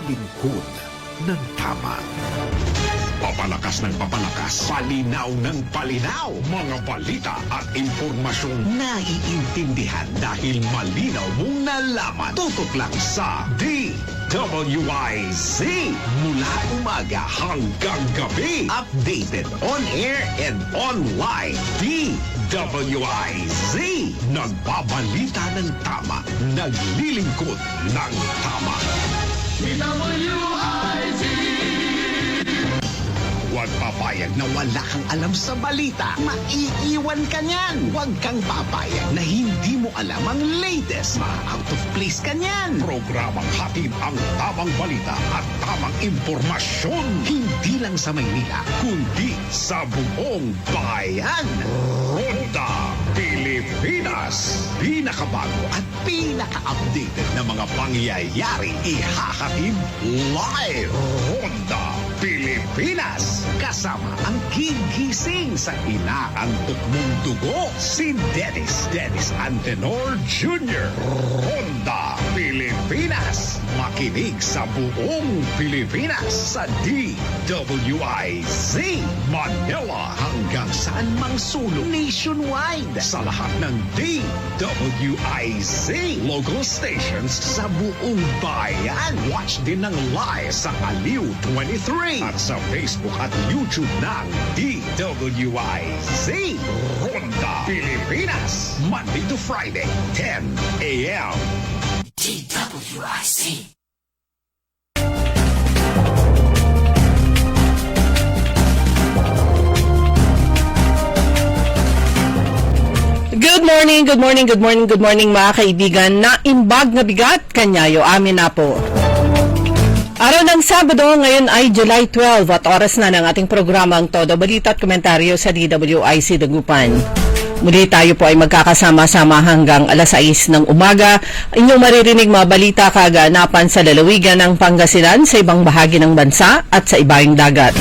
naglilingkod ng tama. Papalakas ng papalakas, palinaw ng palinaw, mga balita at impormasyong naiintindihan dahil malinaw mong nalaman. Tutok lang sa DWIZ. Mula umaga hanggang gabi, updated on air and online. DWIZ. Nagbabalita ng tama, naglilingkod ng tama. DWIZ. Huwag papayag na wala kang alam sa balita. Maiiwan ka niyan. Huwag kang papayag na hindi mo alam ang latest. Out of place ka niyan. Programang hatid ang tamang balita at tamang impormasyon. Hindi lang sa Maynila, kundi sa buong bayan. Ronda Pilipinas. Pinakabago at pinaka-updated na mga pangyayari ihahatid live. Ronda Pilipinas. Kasama ang gigising sa inaantok mong dugo, si Dennis Antenor Jr. Ronda Pilipinas. Makinig sa buong Pilipinas sa DWIZ. Manila hanggang saan mang sulong nationwide sa lahat ng DWIZ local stations sa buong bayan. Watch din ng live sa Aliw 23 at sa Facebook at YouTube ng DWIZ. Ronda Pilipinas, Monday to Friday, 10 a.m. DWIZ. Good morning mga kaibigan. Naimbag na bigat, kanyayo amin na po. Araw ng Sabado, ngayon ay July 12 at oras na ng ating programang Todo Balita at Komentaryo sa DWIZ Dagupan. Muli tayo po ay magkakasama-sama hanggang alas 6 ng umaga. Inyong maririnig mga balita kaganapan sa lalawigan ng Pangasinan, sa ibang bahagi ng bansa at sa ibaing dagat.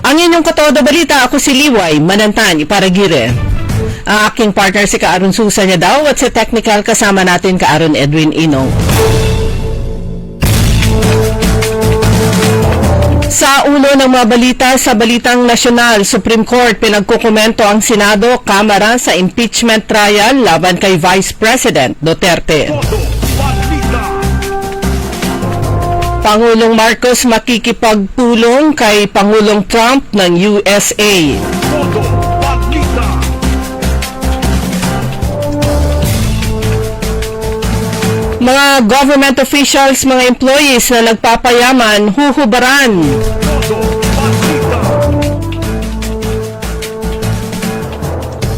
Ang inyong Katodo Balita, ako si Liway Manantan Iparagire. Ang aking partner si Kaaron Susa niya daw at sa technical kasama natin Kaaron Edwin Inong. Sa ulo ng mga balita sa Balitang Nasyonal, Supreme Court pinagkukomento ang Senado, Kamara sa impeachment trial laban kay Vice President Duterte. Pangulong Marcos makikipagpulong kay Pangulong Trump ng USA. Mga government officials, mga employees na nagpapayaman, huhubaran.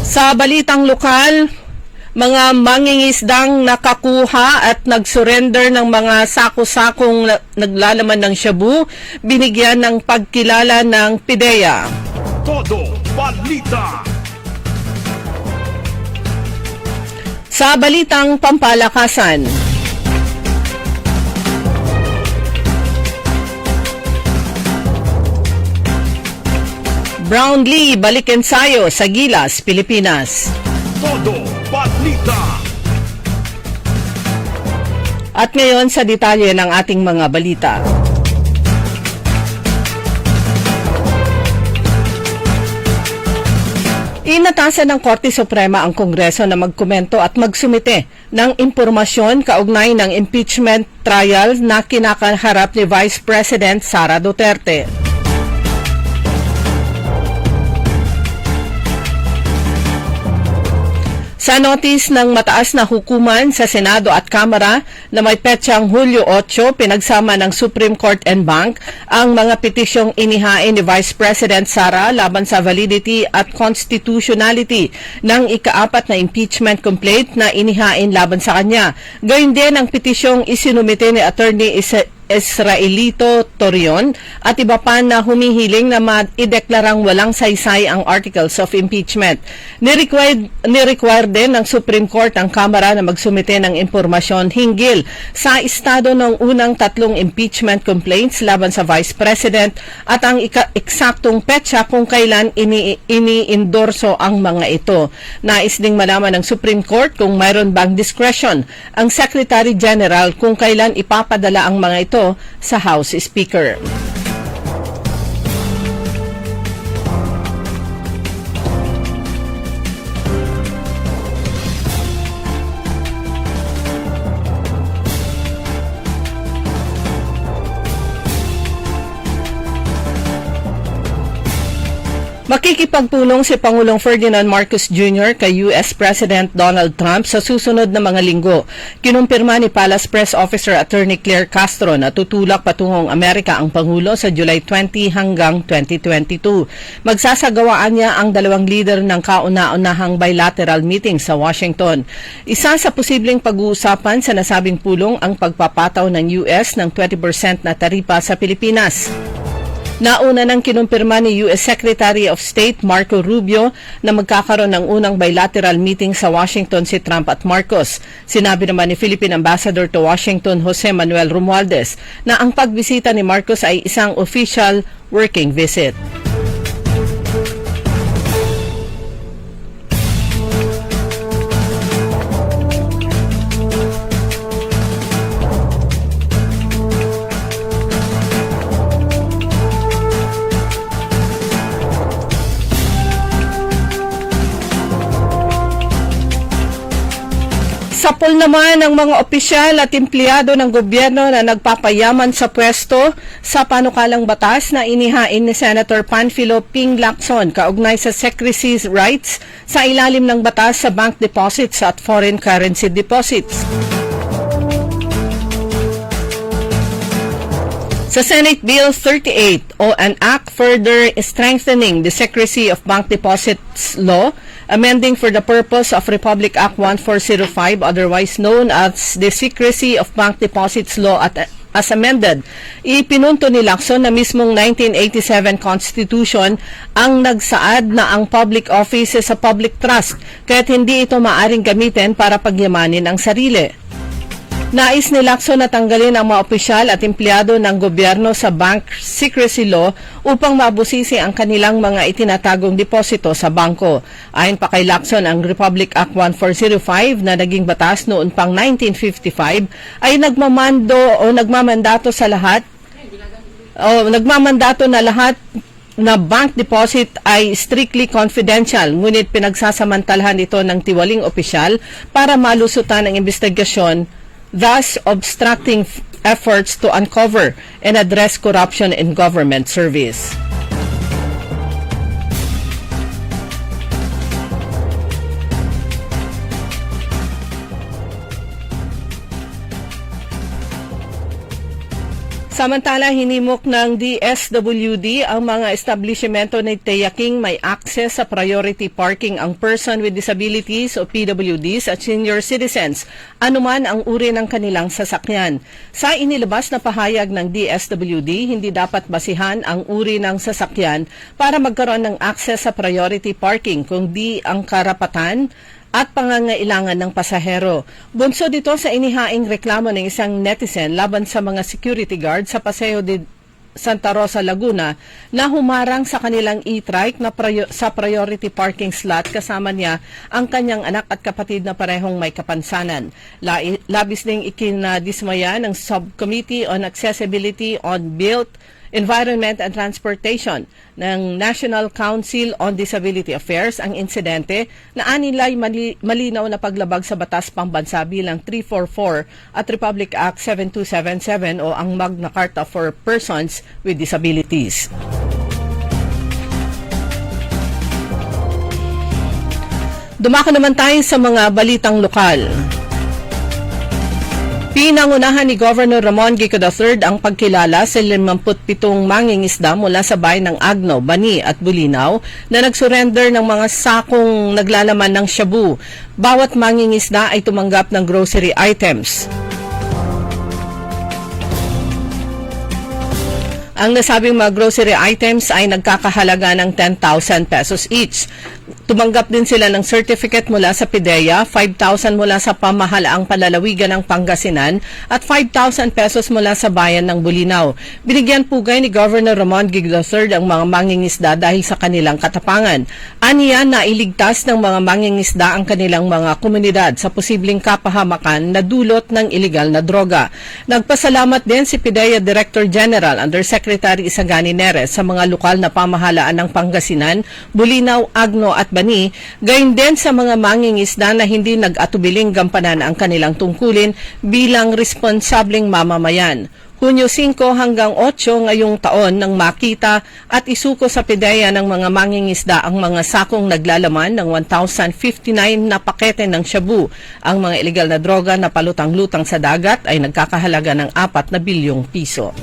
Sa balitang lokal, mga mangingisdang nakakuha at nagsurrender ng mga sako-sakong naglalaman ng shabu, binigyan ng pagkilala ng PIDEA. Todo Balita. Sa balitang pampalakasan, Brownlee balik ensayo sa Gilas, Pilipinas. Todo Balita. At ngayon sa detalye ng ating mga balita. Inatasan ng Korte Suprema ang Kongreso na magkomento at magsumite ng impormasyon kaugnay ng impeachment trial na kinakaharap ni Vice President Sara Duterte. Sa notis ng mataas na hukuman sa Senado at Kamara na may petsang Hulyo 8, pinagsama ng Supreme Court en banc ang mga petisyong inihain ni Vice President Sara laban sa validity at constitutionality ng ika-4 na impeachment complaint na inihain laban sa kanya. Gayun din ang petisyong isinumite ni Attorney Israelito Torion at iba pa na humihiling na maideklarang walang saysay ang articles of impeachment. Ni-require din ng Supreme Court ang Kamara na magsumite ng impormasyon hinggil sa estado ng unang 3 impeachment complaints laban sa Vice President at ang eksaktong petsa kung kailan ini-endorso ang mga ito. Nais ding malaman ng Supreme Court kung mayroon bang discretion ang Secretary General kung kailan ipapadala ang mga ito ito sa House Speaker. Makikipagpulong si Pangulong Ferdinand Marcos Jr. kay U.S. President Donald Trump sa susunod na mga linggo. Kinumpirma ni Palace Press Officer Attorney Claire Castro na tutulak patungong Amerika ang Pangulo sa July 20 hanggang 2022. Magsasagawaan niya ang dalawang leader ng kauna-unahang bilateral meeting sa Washington. Isa sa posibleng pag-uusapan sa nasabing pulong ang pagpapataw ng U.S. ng 20% na taripa sa Pilipinas. Nauna nang kinumpirma ni U.S. Secretary of State Marco Rubio na magkakaroon ng unang bilateral meeting sa Washington si Trump at Marcos. Sinabi naman ni Philippine Ambassador to Washington Jose Manuel Romualdez na ang pagbisita ni Marcos ay isang official working visit. Sapol naman ang mga opisyal at empleyado ng gobyerno na nagpapayaman sa pwesto sa panukalang batas na inihain ni Senator Panfilo Ping Lacson kaugnay sa secrecy rights sa ilalim ng batas sa bank deposits at foreign currency deposits. Sa Senate Bill 38 o an act further strengthening the secrecy of bank deposits law, amending for the purpose of Republic Act 1405, otherwise known as the Secrecy of Bank Deposits Law as amended. Ipinunto ni Lacson na mismong 1987 Constitution ang nagsaad na ang public office sa public trust, kaya't hindi ito maaring gamitin para pagyamanin ang sarili. Nais ni Lacson na tanggalin ang mga opisyal at empleyado ng gobyerno sa bank secrecy law upang mabusisi ang kanilang mga itinatagong deposito sa bangko. Ayon pa kay Lacson, ang Republic Act 1405 na naging batas noon pang 1955 ay nagmamandato na lahat na bank deposit ay strictly confidential, ngunit pinagsasamantalahan ito ng tiwaling opisyal para malusutan ang investigasyon, thus obstructing efforts to uncover and address corruption in government service. Samantala, hinimok ng DSWD ang mga establishmento na tiyaking may access sa priority parking ang person with disabilities o PWDs at senior citizens, anuman ang uri ng kanilang sasakyan. Sa inilabas na pahayag ng DSWD, hindi dapat basihan ang uri ng sasakyan para magkaroon ng access sa priority parking, kundi ang karapatan at pangangailangan ng pasahero. Bunso dito sa inihaing reklamo ng isang netizen laban sa mga security guard sa Paseo de Santa Rosa, Laguna na humarang sa kanilang e-trike na sa priority parking slot kasama niya ang kanyang anak at kapatid na parehong may kapansanan. Labis ding ikinadismaya ng Subcommittee on Accessibility on Built Environment and Transportation ng National Council on Disability Affairs ang insidente na anilay malinaw na paglabag sa Batas Pambansa bilang 344 at Republic Act 7277 o ang Magna Carta for Persons with Disabilities. Dumako naman tayo sa mga balitang lokal. Pinangunahan ni Governor Ramon Gico III ang pagkilala sa 57 mangingisda mula sa bayan ng Agno, Bani at Bulinaw na nagsurrender ng mga sakong naglalaman ng shabu. Bawat mangingisda ay tumanggap ng grocery items. Ang nasabing mga grocery items ay nagkakahalaga ng 10,000 pesos each. Tumanggap din sila ng certificate mula sa PIDEA, 5,000 mula sa pamahalaang palalawigan ng Pangasinan at 5,000 pesos mula sa bayan ng Bulinaw. Binigyan pugay ni Governor Ramon G. III ang mga mangingisda dahil sa kanilang katapangan. Aniya na iligtas ng mga mangingisda ang kanilang mga komunidad sa posibleng kapahamakan na dulot ng ilegal na droga. Nagpasalamat din si PIDEA Director General Undersecretary Isagani Neres sa mga lokal na pamahalaan ng Pangasinan, Bulinaw, Agno at Bani, gayon din sa mga mangingisda na hindi nag-atubiling gampanan ang kanilang tungkulin bilang responsableng mamamayan. Hunyo 5 hanggang 8 ngayong taon nang makita at isuko sa PIDEA ng mga mangingisda ang mga sakong naglalaman ng 1,059 na pakete ng shabu. Ang mga ilegal na droga na palutang-lutang sa dagat ay nagkakahalaga ng 4 na bilyong piso.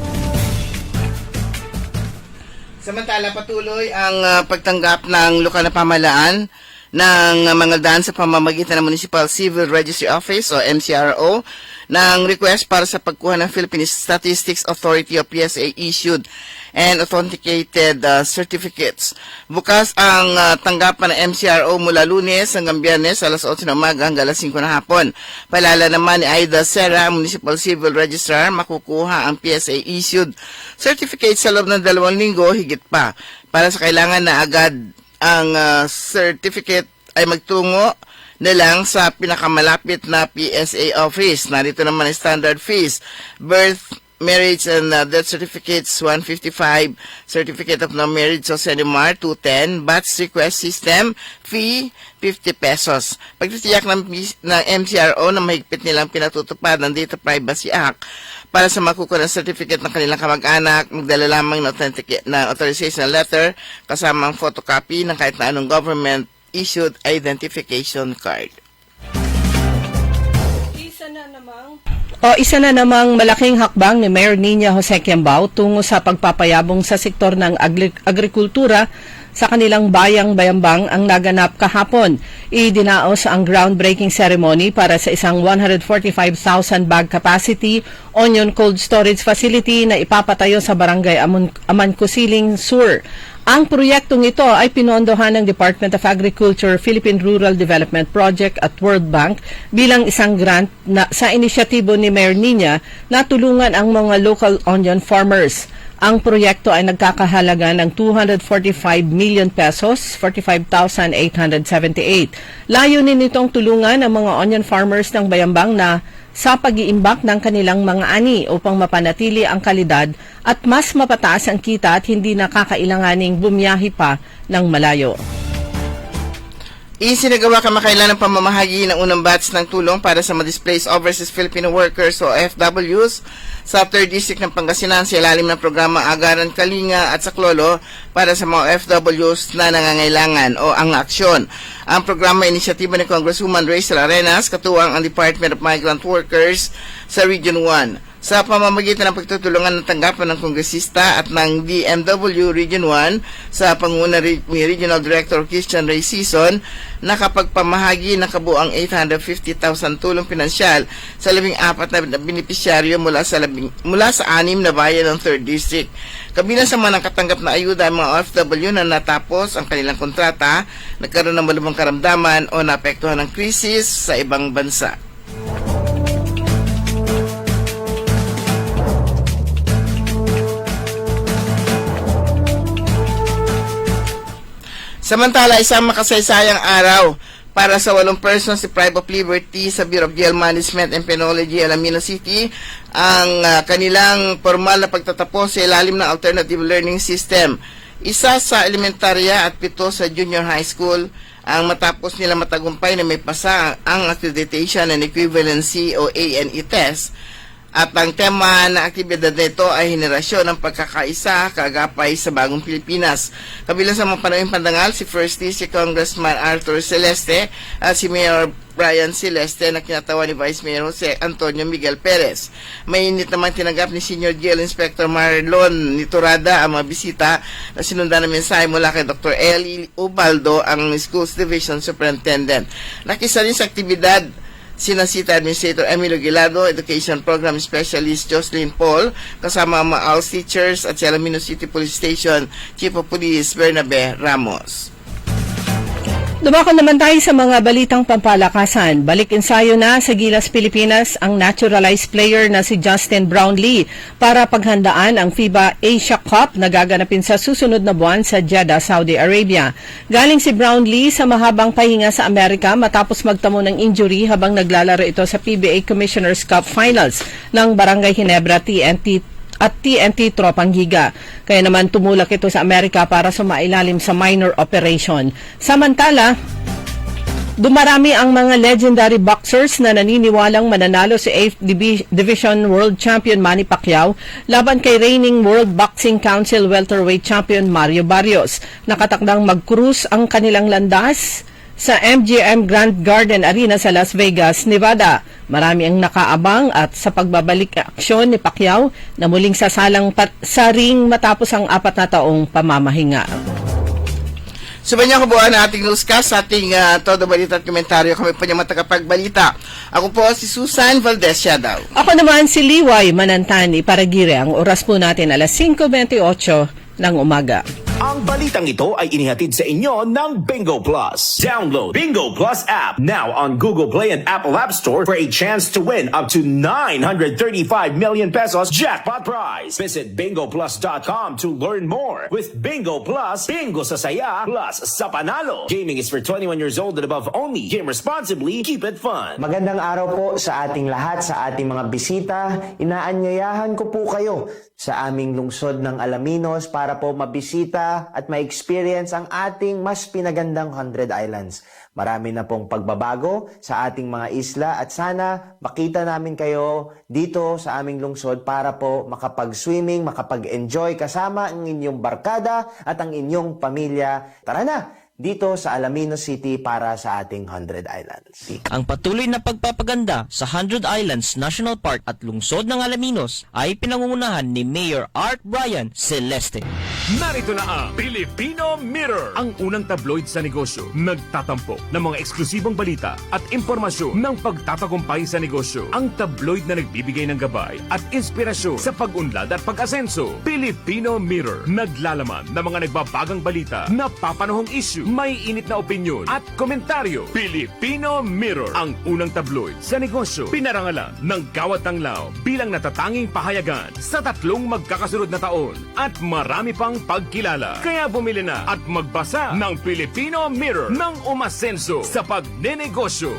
Samantala, patuloy ang pagtanggap ng lokal na pamahalaan ng mga daan sa pamamagitan ng Municipal Civil Registry Office o MCRO ng request para sa pagkuha ng Philippine Statistics Authority o PSA issued and authenticated certificates. Bukas ang tanggapan ng MCRO mula Lunes hanggang Biyernes alas 8 ng umaga hanggang alas 5 ng hapon. Palala naman ni Aida Serra, Municipal Civil Registrar, makukuha ang PSA issued certificate sa loob ng 2 linggo higit pa. Para sa kailangan na agad ang certificate ay magtungo na lang sa pinakamalapit na PSA office. Narito naman ang standard fees: birth, marriage and death certificates 155, certificate of no marriage o CENIMAR 210, batch request system fee 50 pesos. Pagtitiyak ng MCRO na mahigpit nilang pinatutupad ng Data Privacy Act para sa makukuha ng certificate ng kanilang kamag-anak, magdala lamang na authorization letter kasama ang photocopy ng kahit na anong government issued identification card. Isa na namang malaking hakbang ni Mayor Nina Jose Quiambao tungo sa pagpapayabong sa sektor ng agrikultura sa kanilang bayang Bayambang ang naganap kahapon. Idinaos ang groundbreaking ceremony para sa isang 145,000 bag capacity onion cold storage facility na ipapatayo sa barangay Amancusiling Sur. Ang proyektong ito ay pinondohan ng Department of Agriculture, Philippine Rural Development Project at World Bank bilang isang grant na sa inisyatibo ni Mayor Nina na tulungan ang mga local onion farmers. Ang proyekto ay nagkakahalaga ng 245 million pesos, 45,878. Layunin nitong tulungan ang mga onion farmers ng Bayambang na sa pag-iimbak ng kanilang mga ani upang mapanatili ang kalidad at mas mapataas ang kita at hindi nakakailanganing bumiyahe pa ng malayo. Isinagawa kamakailan ng pamamahagi ng unang batch ng tulong para sa ma-displaced overseas Filipino workers o FWs sa 3rd District ng Pangasinan sa ilalim ng programa Agaran Kalinga at Saklolo para sa mga FWs na nangangailangan o ang aksyon. Ang programa ay inisyatiba ni Congresswoman Rachel Arenas, katuwang ang Department of Migrant Workers sa Region 1. Sa pamamagitan ng pagtutulungan ng tanggapan ng kongresista at ng DMW Region 1 sa panguna ni Regional Director Christian Ray Season, nakapagpamahagi ng kabuang 850,000 tulong pinansyal sa 14 na benepisyaryo mula sa 6 na bayan ng 3rd District. Kabilang sa mga nakatanggap na ayuda ang mga OFW na natapos ang kanilang kontrata, nagkaroon ng malubhang karamdaman o naapektuhan ng krisis sa ibang bansa. Samantala, isang makasaysayang araw para sa 8 persons deprived of liberty sa Bureau of Jail Management and Penology, Alamino City, ang kanilang formal na pagtatapos sa ilalim ng Alternative Learning System. Isa sa elementarya at 7 sa junior high school ang matapos nila matagumpay na may pasa ang Accreditation and Equivalency o ANE test. At ang tema ng aktibidad nito ay henerasyon ng pagkakaisa, kaagapay sa bagong Pilipinas. Kabilang sa mga panahing pandangal, si First District Congressman Arthur Celeste at si Mayor Brian Celeste na kinatawa ni Vice Mayor Jose Antonio Miguel Perez. Mainit naman tinanggap ni Senior Jail Inspector Marlon Nitorada ang mga bisita na sinundan ng mensahe mula kay Dr. Eli Ubaldo, ang Schools Division Superintendent. Nakisa rin sa aktibidad sina City Administrator Emilio Gilado, Education Program Specialist Jocelyn Paul, kasama ang mga ALS teachers at si Alamino City Police Station Chief of Police Bernabe Ramos. Dumako naman tayo sa mga balitang pampalakasan. Balik ensayo na sa Gilas, Pilipinas ang naturalized player na si Justin Brownlee para paghandaan ang FIBA Asia Cup na gaganapin sa susunod na buwan sa Jeddah, Saudi Arabia. Galing si Brownlee sa mahabang pahinga sa Amerika matapos magtamo ng injury habang naglalaro ito sa PBA Commissioner's Cup Finals ng Barangay Ginebra TNT Tropang Giga. Kaya naman tumulak ito sa Amerika para sumailalim sa minor operation. Samantala, dumarami ang mga legendary boxers na naniniwalang mananalo si 8th Division World Champion Manny Pacquiao laban kay reigning World Boxing Council welterweight champion Mario Barrios. Nakatakdang mag-cruise ang kanilang landas sa MGM Grand Garden Arena sa Las Vegas, Nevada. Marami ang nakaabang at sa pagbabalik aksyon ni Pacquiao na muling sasalang sa ring matapos ang 4 na taong pamamahinga. Subanyan ko buwan ang ating newscast sa ating todo balita at komentaryo. Kami po niyang matagapagbalita. Ako po si Susan Valdez Siadaw. Ako naman si Liway Manantani Paragire. Ang oras po natin alas 5:28 ng umaga. Ang balitang ito ay inihatid sa inyo ng Bingo Plus. Download Bingo Plus app now on Google Play and Apple App Store for a chance to win up to 935 million pesos jackpot prize. Visit bingoplus.com to learn more. With Bingo Plus, bingo sa saya plus sa panalo. Gaming is for 21 years old and above only. Game responsibly. Keep it fun. Magandang araw po sa ating lahat, sa ating mga bisita. Inaanyayahan ko po kayo sa aming lungsod ng Alaminos para po mabisita at ma-experience ang ating mas pinagandang 100 Islands. Marami na pong pagbabago sa ating mga isla at sana makita namin kayo dito sa aming lungsod para po makapag-swimming, makapag-enjoy kasama ang inyong barkada at ang inyong pamilya. Tara na! Dito sa Alaminos City para sa ating 100 Islands. Ang patuloy na pagpapaganda sa 100 Islands National Park at lungsod ng Alaminos ay pinangungunahan ni Mayor Art Brian Celeste. Narito na ang Filipino Mirror, ang unang tabloid sa negosyo. Nagtatampo ng mga eksklusibong balita at impormasyon ng pagtatagumpay sa negosyo. Ang tabloid na nagbibigay ng gabay at inspirasyon sa pag-unlad at pag-asenso. Filipino Mirror, naglalaman ng mga nagbabagang balita, napapanahong issue, may init na opinyon at komentaryo. Filipino Mirror, ang unang tabloid sa negosyo. Pinarangalan ng Gawad Tanglaw bilang natatanging pahayagan sa 3 magkakasunod na taon at marami pang pagkilala. Kaya bumili na at magbasa ng Filipino Mirror ng umasenso sa pagnenegosyo.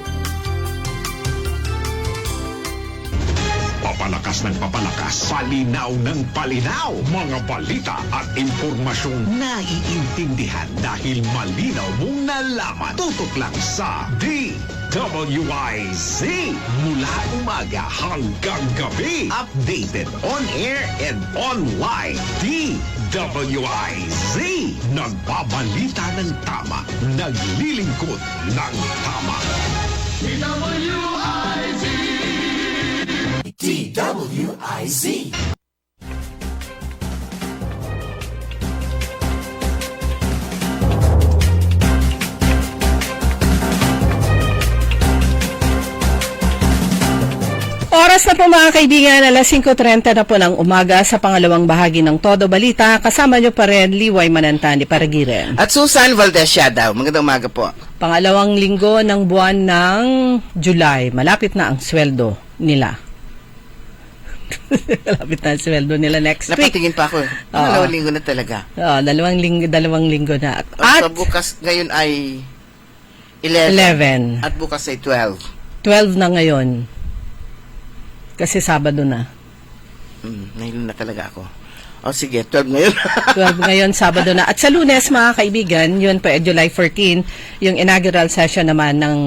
Papalakas ng papalakas, palinaw ng palinaw, mga balita at impormasyong naiintindihan dahil malinaw mong nalaman. Tutok lang sa DWIZ. Mula umaga hanggang gabi, updated on air and online. DWIZ. Nagbabalita ng tama, naglilingkod ng tama. DWIZ. Oras na po mga kaibigan, alas 5:30 na po ng umaga sa pangalawang bahagi ng Todo Balita. Kasama nyo pa rin Liway Manantani Paragire. At Susan Valdez Siadaw. Magandang umaga po. Pangalawang linggo ng buwan ng July. Malapit na ang sweldo nila. Malapit na ang sweldo nila next week. Napatingin pa ako. Dalawang linggo na talaga. Dalawang linggo na. At so bukas ngayon ay 11. At bukas ay 12. 12 na ngayon. Kasi Sabado na. Nahilo na talaga ako. O sige, 12 ngayon. 12 ngayon, Sabado na. At sa Lunes, mga kaibigan, yun po, July 14, yung inaugural session naman ng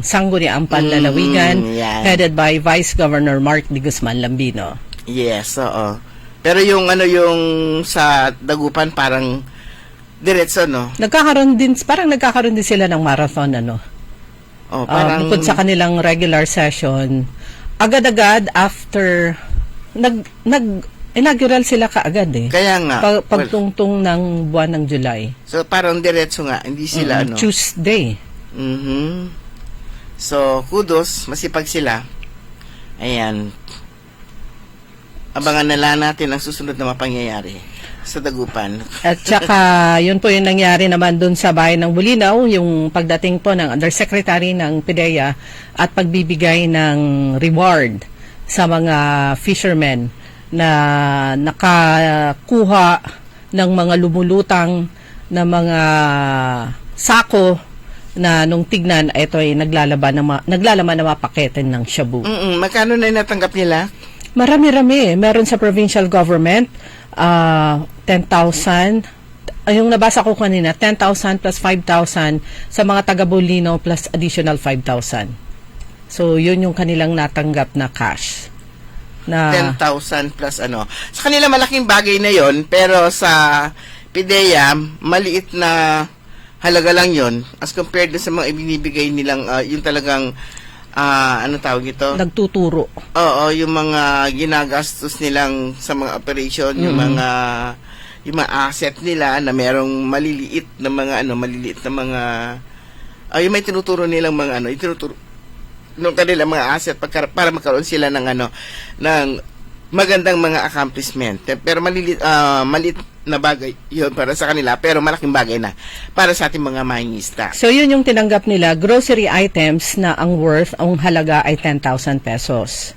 Sangguniang Panlalawigan, headed by Vice Governor Mark D. Guzman Lambino. Yes, oo. Pero yung sa Dagupan, parang diretso, no? Nagkakaroon din sila ng marathon, ano? Oh, parang bukod sa kanilang regular session, agad-agad after inaugural sila kaagad eh. Kaya nga. Pagtungtong ng buwan ng July. So parang diretso nga, hindi sila Tuesday. So kudos, masipag sila. Ayan. Abangan na lang natin ang susunod na mapangyayari. Sa Dagupan. At saka, yun po yung nangyari naman dun sa bayan ng Bulinaw, yung pagdating po ng Undersecretary ng PIDEA at pagbibigay ng reward sa mga fishermen na nakakuha ng mga lumulutang na mga sako na nung tignan, ito ay naglalaman ng mga pakete ng shabu. Magkano na natanggap nila? Marami-rami. Meron sa provincial government, 10,000. Yung nabasa ko kanina, 10,000 plus 5,000 sa mga taga-Bulinaw plus additional 5,000. So, yun yung kanilang natanggap na cash. Na 10,000 plus ano. Sa kanila malaking bagay na yon, pero sa PIDEA, maliit na halaga lang yon as compared sa mga ibinibigay nilang, yung talagang, ano tawag ito? nagtuturo. Oo, yung mga ginagastos nilang sa mga operation, yung mga asset nila na merong maliliit na mga yung may tinuturo nilang mga itinuturo nung kanilang mga asset para magkaroon sila ng ng magandang mga accomplishment. Pero maliit na bagay yun para sa kanila, pero malaking bagay na para sa ating mga mangingista. So, yun yung tinanggap nila, grocery items na ang halaga ay 10,000 pesos.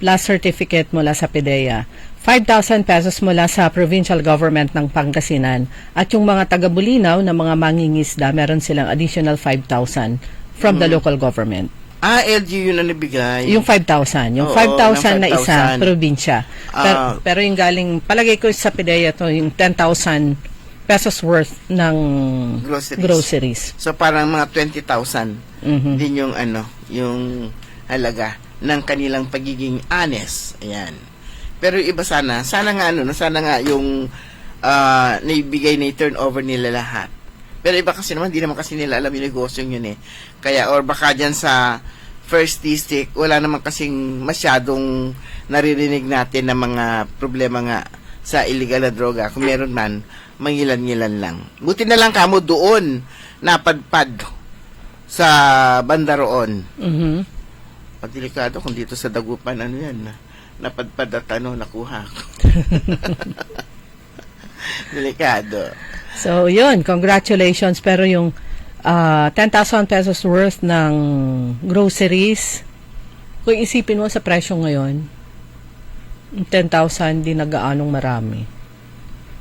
Plus certificate mula sa PIDEA. 5,000 pesos mula sa provincial government ng Pangasinan. At yung mga taga-Bulinaw na mga mangingisda, meron silang additional 5,000 from the local government. LGU yun na nabigay. Yung 5,000. Yung Oo, 5,000 na ng 5,000. isa, probinsya. Pero yung galing, palagay ko sa PIDEA to, yung 10,000 pesos worth ng groceries. So parang mga 20,000 din yung yung halaga ng kanilang pagiging honest. Ayan. Pero yung iba sana nga yung naibigay na turnover nila lahat. Pero iba kasi naman, di naman kasi nila alam yung negosyo yun eh. Kaya, or baka dyan sa First District, wala naman kasing masyadong naririnig natin na mga problema nga sa illegal na droga. Kung meron man, mangilan-ngilan lang. Buti na lang kamo doon napadpad sa banda roon. Pagdelikado kung dito sa Dagupan, napadpad at nakuha ko. Delikado. So, yun. Congratulations. Pero yung 10,000 pesos worth ng groceries, kung isipin mo sa presyo ngayon, 10,000 di nagaanong marami.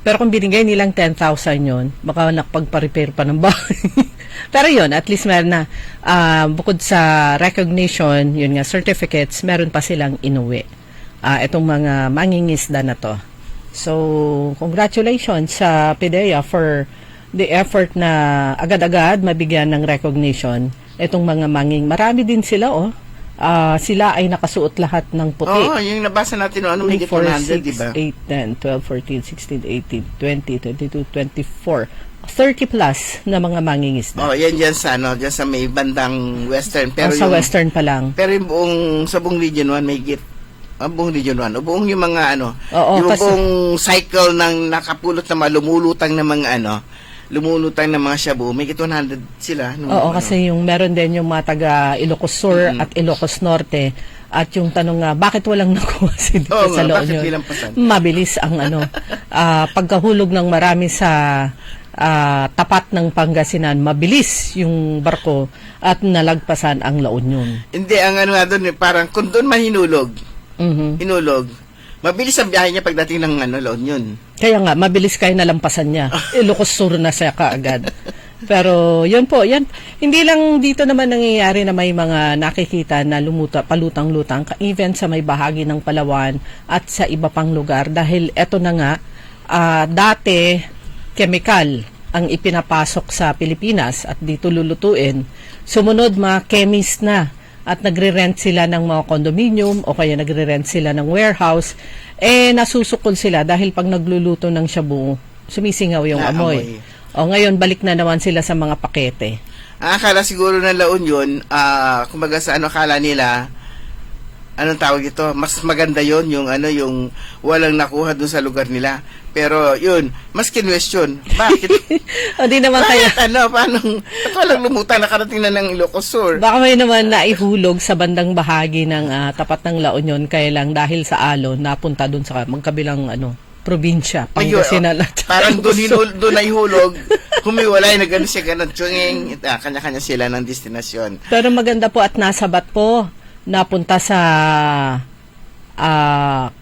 Pero kung binigay nilang 10,000 yun, baka nakapagpa-repair pa ng bahay. Pero yun, at least meron na. Bukod sa recognition, yun nga, certificates, meron pa silang inuwi. Itong mga mangingisda na to. So, congratulations sa PIDEA for the effort na agad-agad mabigyan ng recognition itong mga marami din sila, sila ay nakasuot lahat ng puti. Oo, yung nabasa natin, may 400, di ba? 8, 10, 12, 14, 16, 18, 20, 22, 24, 30 plus na mga mangingisda. Yan dyan sa may bandang western. Pero sa western pa lang. Pero yung sa buong Region 1, may buong Region 1, buong yung mga yung kasi, buong cycle ng nakapulot na mga lumulutang na mga lumulutang na mga shabu, may 100 sila. Kasi yung meron din yung mga taga Ilocos Sur at Ilocos Norte. At yung tanong nga, bakit walang nakuha si dito sa La Union? Mabilis ang pagkahulog ng marami sa tapat ng Pangasinan, mabilis yung barko at nalagpasan ang La Union. Hindi, ang doon, parang kung doon mahinulog, hinulog, mabilis ang biyahe niya pagdating ng La Union. Kaya nga, mabilis kayo nalampasan niya. Ilocos Sur na siya kaagad. Pero, yun po, yan. Hindi lang dito naman nangyayari na may mga nakikita na palutang-lutang, even sa may bahagi ng Palawan at sa iba pang lugar. Dahil eto na nga, dati, chemical ang ipinapasok sa Pilipinas at dito lulutuin. Sumunod, mga chemist na. At nagre-rent sila ng mga condominium o kaya nagre-rent sila ng warehouse, nasusukol sila dahil pag nagluluto ng shabu, sumisingaw yung amoy. O ngayon, balik na naman sila sa mga pakete. Akala siguro ng La Union, kumbaga sa akala nila, anong tawag ito? Mas maganda yon yung walang nakuha dun sa lugar nila. Pero yun, mas kinwestiyon. Bakit? O di naman kaya. Paano? Walang lumutang nakarating na ng Ilocos Sur. Baka may naman naihulog sa bandang bahagi ng tapat ng La Union, kaya lang dahil sa alon, napunta dun sa magkabilang probinsya, Ayun, Pangasinan at parang Luzon. doon ay hulog, humiwalay, nagano siya ganun, tsunging, kanya-kanya sila ng destinasyon. Pero maganda po at nasabat po, napunta sa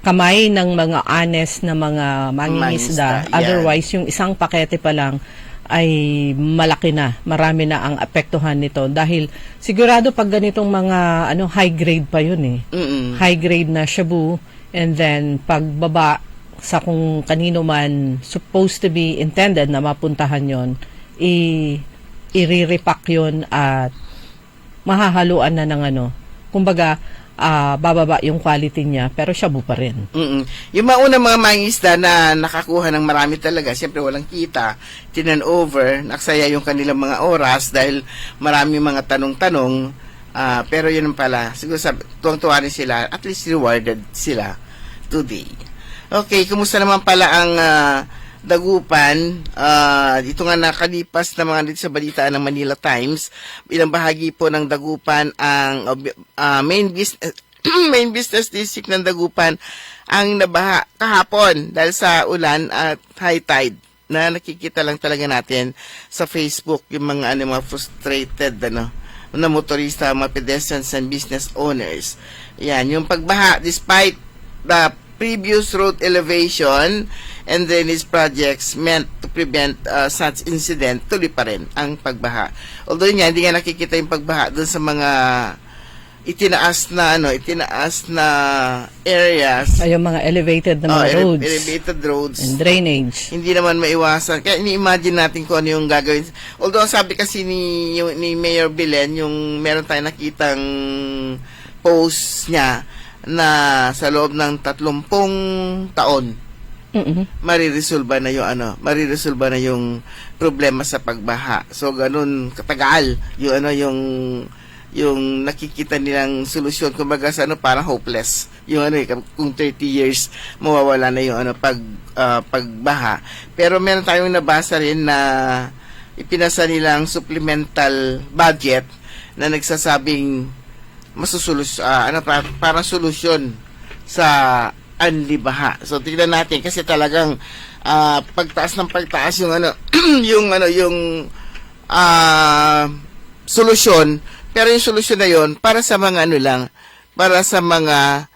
kamay ng mga honest na mga mangingisda. Mangingisda, yan. Otherwise, yung isang pakete pa lang ay malaki na. Marami na ang apektuhan nito. Dahil sigurado pag ganitong mga high grade pa yun eh. Mm-mm. High grade na shabu. And then, pagbaba sa kung kanino man supposed to be intended na mapuntahan yon, i-repack yun at mahahaluan na ng kumbaga, bababa yung quality niya, pero shabu pa rin. Mm-mm. Yung mauna mga mangingisda na nakakuha ng marami talaga, siyempre walang kita, tinan-over, naksaya yung kanilang mga oras dahil marami mga tanong-tanong, pero yun pala, siguro tuwang-tuwa rin sila, at least rewarded sila today. Okay, kumusta naman pala ang Dagupan? Dito nga nakalipas na mga dito sa balita ng Manila Times, ilang bahagi po ng Dagupan ang main business district ng Dagupan ang nabaha kahapon dahil sa ulan at high tide na nakikita lang talaga natin sa Facebook yung mga mga frustrated na motorista, mga pedestrians and business owners. Yan, yung pagbaha despite the previous road elevation and drainage projects meant to prevent such incident, tuloy pa rin ang pagbaha. Although hindi nga nakikita yung pagbaha doon sa mga itinaas na areas. Ay, yung mga elevated na mga roads. Elevated roads. And drainage. Hindi naman maiwasan. Kaya ini-imagine natin kung ano yung gagawin. Although sabi kasi ni Mayor Belen, yung meron tayong nakitang post niya na sa loob ng 30 taon mariresolba na yung problema sa pagbaha. So ganun katagal yung nakikita nilang solusyon, kumbaga sa parang hopeless. Yung kung 30 years mawawala na yung pagbaha. Pero meron tayong nabasa rin na ipinasa nilang supplemental budget na nagsasabing parang solusyon sa anlibaha. So tingnan natin kasi talagang pagtaas yung solusyon, pero yung solusyon na yon para sa mga para sa mga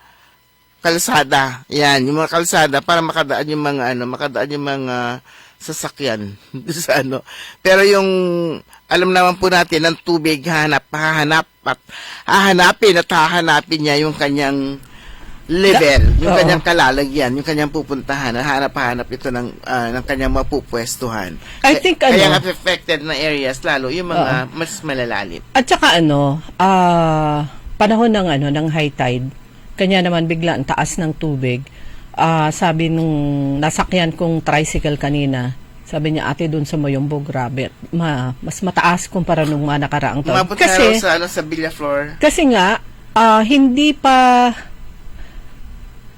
kalsada. Yan, yung mga kalsada para makadaan yung mga sasakyan sa Pero yung alam naman po natin ng tubig hahanapin niya yung kanyang level, yung kanyang kalalagyan, yung kanyang pupuntahan, hanap ito ng kanyang mapupwestuhan. I think kaya affected na areas lalo yung mga mas malalalim. At saka panahon ng high tide, kanya naman bigla ang taas ng tubig. Sabi nung nasakyan kong tricycle kanina, sabi niya, ate, doon sa Moyombo, grabe, mas mataas kumpara nung mga nakaraang taon. Umabot kasi sa Villaflor. Kasi nga, hindi pa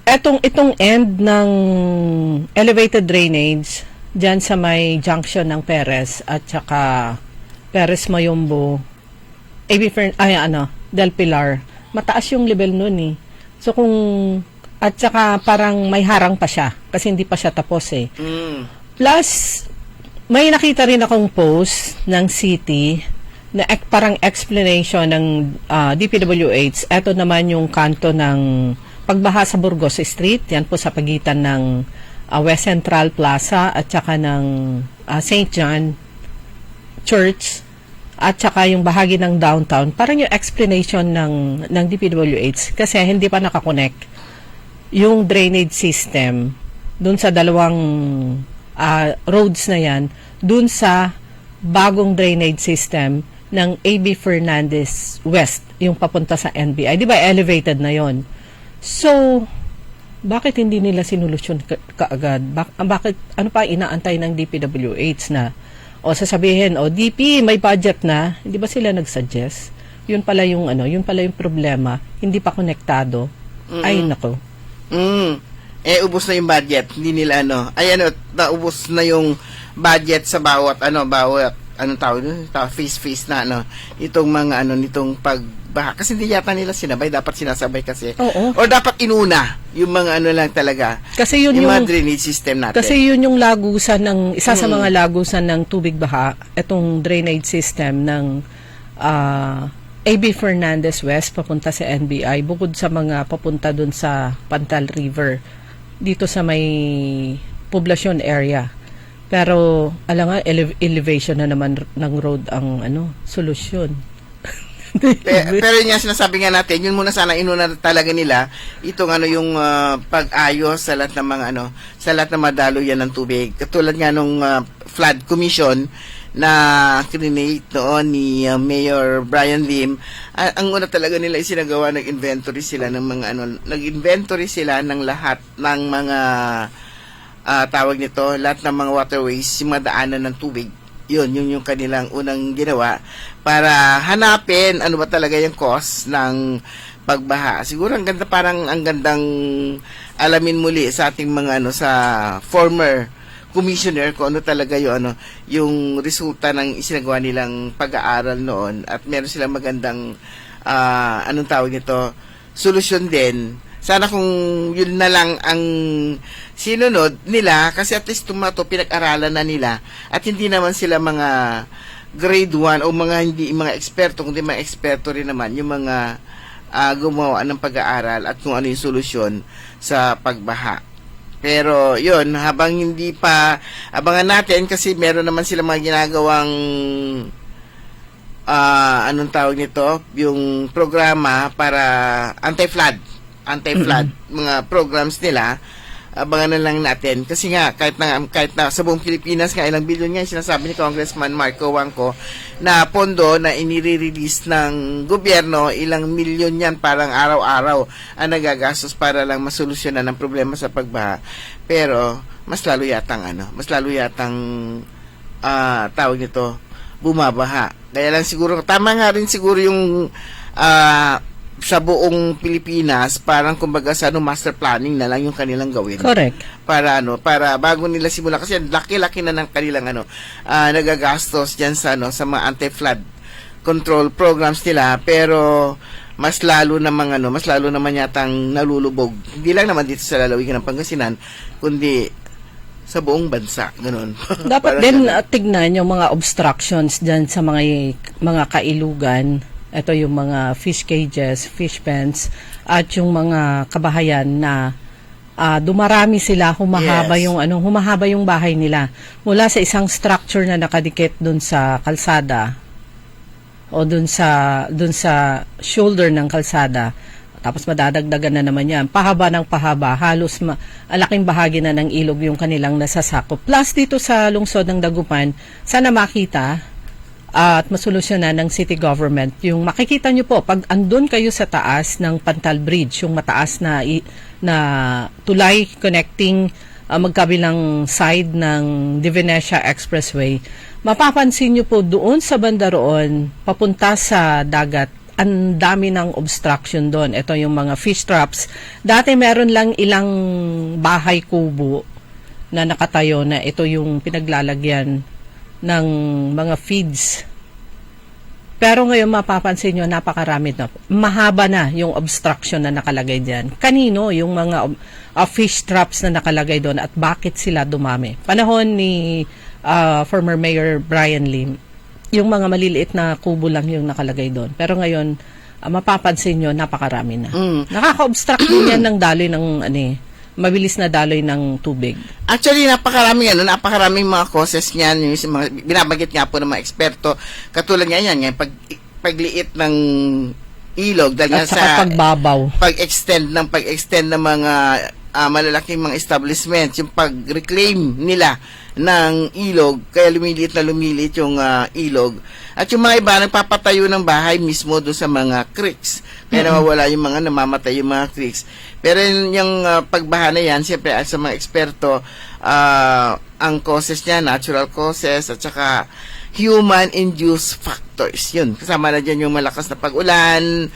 itong end ng elevated drainage dyan sa may junction ng Perez at saka Perez Mayombo Del Pilar, mataas yung level nun eh. So at saka parang may harang pa siya kasi hindi pa siya tapos eh. Plus may nakita rin akong post ng city na parang explanation ng DPWH. Ito naman yung kanto ng pagbaha sa Burgos Street, yan po sa pagitan ng West Central Plaza at saka ng St. John Church at saka yung bahagi ng downtown. Parang yung explanation ng DPWH kasi hindi pa nakakonect yung drainage system dun sa dalawang roads na yan, dun sa bagong drainage system ng A.B. Fernandez West, yung papunta sa NBI. Di ba elevated na yon? So, bakit hindi nila sinulusyon kaagad? Bakit, ano pa inaantay ng DPWH na, sasabihin, DP, may budget na, hindi ba sila nag-suggest? Yun pala yung problema, hindi pa konektado. Ay, nako. Ubos na yung budget, hindi nila naubos na yung budget sa bawat anong tawag doon? Face na itong mga nitong pagbaha. Kasi hindi yata nila sinabay, dapat sinasabay kasi. Oo. Or dapat inuna yung mga lang talaga. Kasi yun yung mga yung drainage system natin. Kasi yun yung lagusan ng isa sa mga lagusan ng tubig baha, itong drainage system ng AB Fernandez West papunta sa NBI, bukod sa mga papunta dun sa Pantal River dito sa may poblasyon area. Pero alam nga, elevation na naman ng road ang solusyon. Pero yun nga sinasabi nga natin, yun muna sana inuna talaga nila itong yung pag-ayos sa lahat ng mga sa lahat ng madaloyan ng tubig. Katulad nga nung flood commission na create noon ni Mayor Brian Lim, ang una talaga nila isinagawa, nag-inventory sila ng mga nag-inventory sila ng lahat ng mga tawag nito, lahat ng mga waterways, yung mga daanan ng tubig. Yun yung kanilang unang ginawa para hanapin ano ba talaga yung cause ng pagbaha. Siguro ang gandang alamin muli sa ating mga sa former commissioner kung ano talaga yung resulta ng isinagawa nilang pag-aaral noon, at meron silang magandang anong tawag nito, solusyon din. Sana kung yun na lang ang sinunod nila, kasi at least to pinag-aralan na nila, at hindi naman sila mga grade 1 o hindi mga eksperto, kundi mga eksperto rin naman yung mga gumawa ng pag-aaral at kung ano yung solusyon sa pagbaha. Pero yun, habang hindi pa abangan natin, kasi meron naman sila mga ginagawang anong tawag nito, yung programa para anti-flood mga programs nila. Abangan na lang natin, kasi nga kahit na sa buong Pilipinas nga ilang bilyon nga sinasabi ni Congressman Marco Wangco na pondo na inire-release ng gobyerno, ilang milyon yan parang araw-araw ang nagagastos para lang masolusyonan ang problema sa pagbaha. Pero mas lalo yatang tawag nito, bumabaha. Kaya lang siguro tama nga rin siguro yung sa buong Pilipinas, parang kumbaga sa master planning na lang yung kanilang gawin. Correct. Para bago nila simula, kasi laki-laki na ng kanilang nagagastos diyan sa sa mga anti-flood control programs nila, pero mas lalo naman yatang nalulubog. Hindi lang naman dito sa lalawigan ng Pangasinan, kundi sa buong bansa, ganun. Dapat din tignan yung mga obstructions diyan sa mga kailugan. Ito yung mga fish cages, fish pens, at yung mga kabahayan na dumarami sila, humahaba yung bahay nila. Mula sa isang structure na nakadikit dun sa kalsada o dun sa shoulder ng kalsada, tapos madadagdagan na naman yan. Pahaba ng pahaba, halos alaking bahagi na ng ilog yung kanilang nasasakop. Plus dito sa lungsod ng Dagupan, sana makita at masolusyonan ng city government. Yung makikita nyo po, pag andun kayo sa taas ng Pantal Bridge, yung mataas na tulay connecting magkabilang side ng Divinesia Expressway, mapapansin nyo po doon sa banda roon, papunta sa dagat, ang dami ng obstruction doon. Ito yung mga fish traps. Dati meron lang ilang bahay kubo na nakatayo na ito yung pinaglalagyan ng mga feeds. Pero ngayon mapapansin nyo, napakarami na. Mahaba na yung obstruction na nakalagay dyan. Kanino yung mga fish traps na nakalagay doon at bakit sila dumami? Panahon ni former Mayor Brian Lim, yung mga maliliit na kubo lang yung nakalagay doon. Pero ngayon, mapapansin nyo, napakarami na. Nakaka-obstruct din yan ng daloy ng mabilis na daloy ng tubig. Actually, napakaraming mga causes niyan, yung mga binabanggit nga po ng mga eksperto, katulad nga yan, pagliit ng ilog dahil At saka pagbabaw. Pag-extend ng mga malalaking mga establishments, yung pag-reclaim nila ng ilog, kaya lumiliit yung ilog. At yung mga iba, nagpapatayo ng bahay mismo doon sa mga creeks. Kaya nawawala yung mga namamatay yung mga creeks. Pero yung pagbaha na yan, siyempre sa mga eksperto, ang causes niya, natural causes, at saka human-induced factors. Yun, kasama na dyan yung malakas na pag-ulan,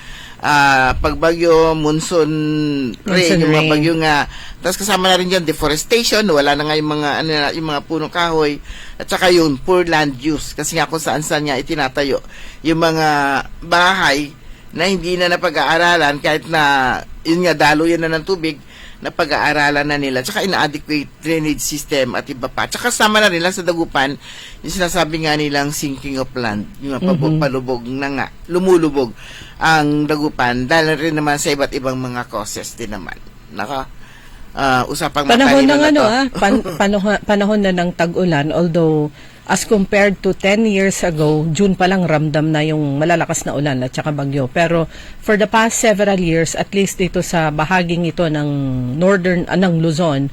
pagbagyo, monsoon rain, yung mga rain. bagyo nga. Tapos kasama na rin dyan, deforestation, wala na nga yung mga, yung mga punong kahoy, at saka yung poor land use. Kasi nga kung saan-saan nga itinatayo yung mga bahay na hindi na napag-aaralan, kahit na, yun nga, daluyan na ng tubig, na pag-aaralan na nila, tsaka inadequate drainage system at iba pa. Tsaka sama na nila sa Dagupan, yung sinasabi nga nilang sinking of land, yung palubog na nga, lumulubog ang Dagupan, dahil rin naman sa iba't ibang mga causes din naman. Usapang Panahon ng matalino na to. panahon na ng tag-ulan, although as compared to 10 years ago, June pa lang ramdam na yung malalakas na ulan at saka bagyo. Pero for the past several years, at least dito sa bahaging ito ng northern, ng Luzon,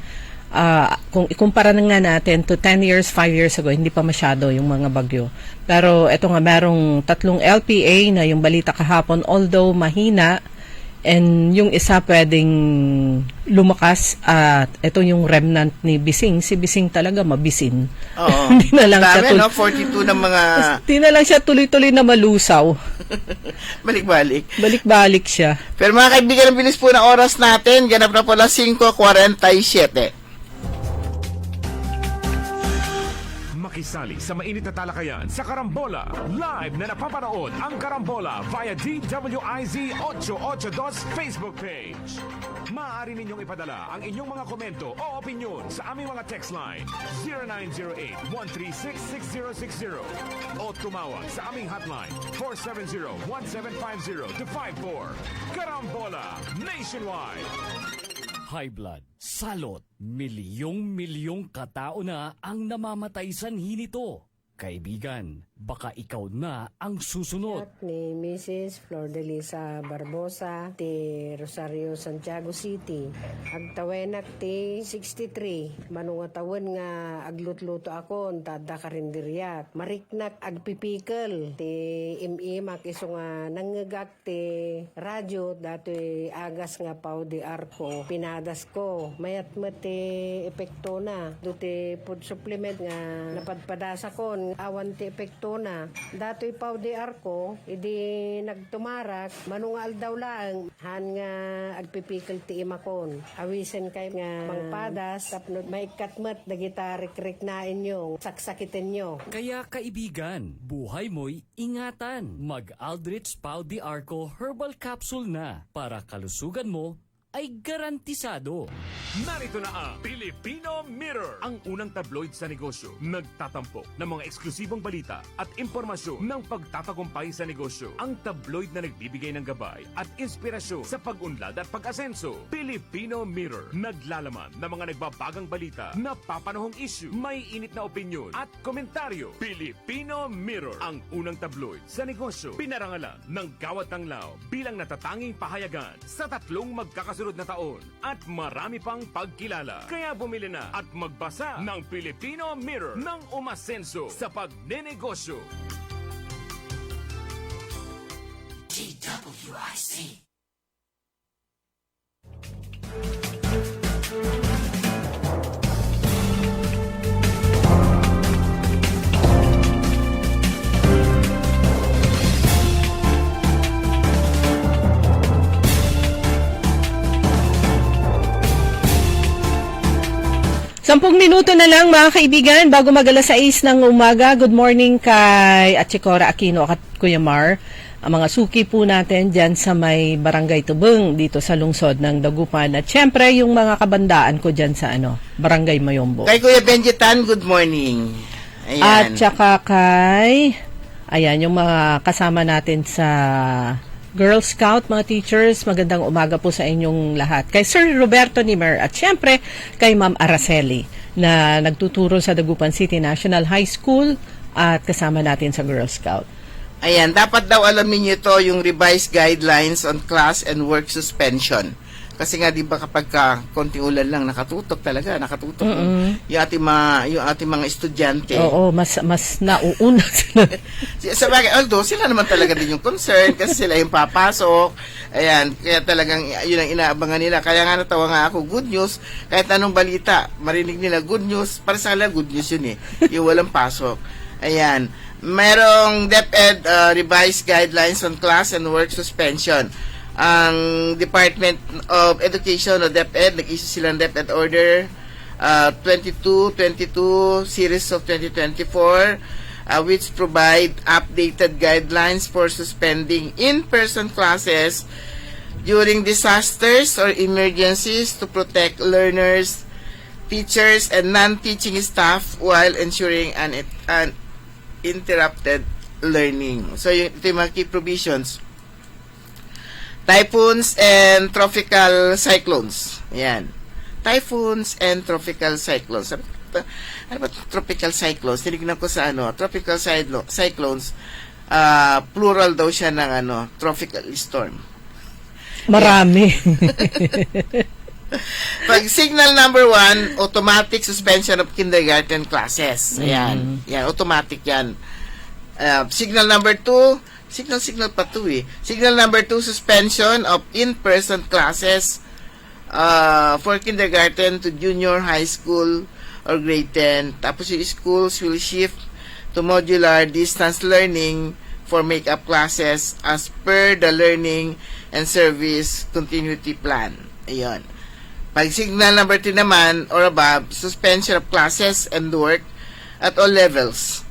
kung ikumpara na nga natin to 10 years, 5 years ago, hindi pa masyado yung mga bagyo. Pero ito nga, merong 3 LPA na yung balita kahapon, although mahina, and yung isa pwedeng lumakas at ito yung remnant ni Bising. Si Bising talaga mabisin. Oo. Hindi na lang Dami, siya 42 ng mga Hindi na lang siya tuloy-tuloy na malusaw. balik-balik. Balik-balik siya. Pero mga kaibigan, ang bilis po na oras natin. Ganap na po lang 5:47. Makisali sa mainit na talakayan sa Karambola. Live na napapanood ang Karambola via DWIZ 882 Facebook page. Maaari ninyong ipadala ang inyong mga komento o opinion sa aming mga text line 0908-136-6060 o tumawag sa aming hotline 470-1750-54. Karambola Nationwide. High blood, salot, milyong-milyong katao na ang namamatay sanhi nito. Kaibigan, baka ikaw na ang susunod. Ni Mrs. Flor de Lisa Barbosa ti Rosario, Santiago City. Agtawenak ti 63. Manungatawan nga aglutluto ako tada karinderyat. Mariknak agpipikal ti imimak iso nga nangagak ti radyo datoy agas nga pao di arko. Pinadas ko. Mayat mo ti epekto na. Do ti food supplement nga napadpadasa ko awan ti epekto na. Dato'y pao di arko, idi nagtumarak, manungal daw lang, han nga agpipikal ti imakon. Awisen kay nga mangpadas, tapno maikatmat, dagita rik-rik na inyo, saksakitin nyo. Kaya kaibigan, buhay mo'y ingatan. Mag-Aldrich Pau di Arco Herbal Capsule na para kalusugan mo ay garantisado. Narito na ang Filipino Mirror, ang unang tabloid sa negosyo. Nagtatampok ng mga eksklusibong balita at impormasyon ng pagtatagumpay sa negosyo. Ang tabloid na nagbibigay ng gabay at inspirasyon sa pag-unlad at pag-asenso. Filipino Mirror, naglalaman ng mga nagbabagang balita, napapanahong issue, may init na opinyon at komentaryo. Filipino Mirror, ang unang tabloid sa negosyo. Pinarangalan ng Gawad Tanglao bilang natatanging pahayagan sa 3 magkakasunod na taon at marami pang pagkilala. Kaya bumili na at magbasa ng Filipino Mirror ng umasenso sa pagnenegosyo. DWIC. Sampung minuto na lang mga kaibigan bago mag-alas 6 ng umaga. Good morning kay Atchicora Aquino at Kuya Mar. Ang mga suki po natin dyan sa may Barangay Tubeng dito sa lungsod ng Dagupan. At syempre yung mga kabandaan ko dyan sa Barangay Mayombo. Kay Kuya Benjitan, good morning. Ayan. At saka kay, yung mga kasama natin sa Girl Scout, mga teachers, magandang umaga po sa inyong lahat. Kay Sir Roberto Nimer at syempre kay Ma'am Araceli na nagtuturo sa Dagupan City National High School at kasama natin sa Girl Scout. Ayan, dapat daw alamin niyo to yung revised guidelines on class and work suspension. Kasi nga, di ba kapag konting ulan lang, nakatutok yung ating mga estudyante. Oo, mas nauuna sila. Sa bagay, although sila naman talaga din yung concern kasi sila yung papasok. Ayan, kaya talagang yun ang inaabangan nila. Kaya nga natawa nga ako, good news, kahit anong balita, marinig nila good news, para sa kanila good news yun yung walang pasok. Ayan, merong DepEd revised guidelines on class and work suspension. ang Department of Education o DepEd, nag-issue sila ng DepEd Order 22 series of 2024, which provide updated guidelines for suspending in-person classes during disasters or emergencies to protect learners, teachers, and non-teaching staff while ensuring uninterrupted learning. So, ito yung mga key provisions. Typhoons and tropical cyclones. Ayan. Typhoons and tropical cyclones. Ano ba tropical cyclones? Tinignan ko sa tropical cyclones, plural daw siya ng tropical storm. Marami. Pag signal number 1, automatic suspension of kindergarten classes. Ayan. Yan, automatic yan. Signal number 2, signal pa to eh. Signal number 2, suspension of in-person classes for kindergarten to junior high school or grade 10. Tapos yung schools will shift to modular distance learning for make-up classes as per the learning and service continuity plan. Ayun. Pag signal number 3 naman or above, suspension of classes and work at all levels.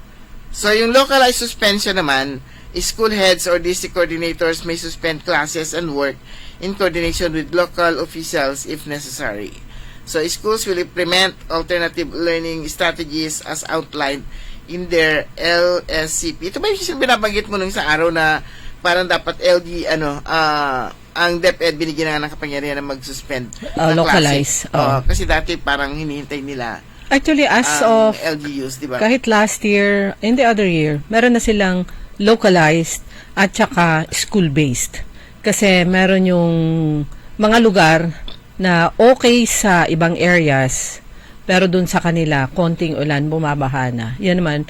So, yung localized suspension naman, school heads or district coordinators may suspend classes and work in coordination with local officials if necessary. So, schools will implement alternative learning strategies as outlined in their LSCP. Ito ba yung binabanggit mo nung sa araw na parang dapat ang DepEd binigyan na ng kapangyarihan na mag-suspend ng localize. klase. Kasi dati parang hinihintay nila Actually, as of LGUs, di ba? kahit last year, in the other year, meron na silang localized at saka school-based. Kasi meron yung mga lugar na okay sa ibang areas, pero dun sa kanila, konting ulan, bumabaha na. Yan naman,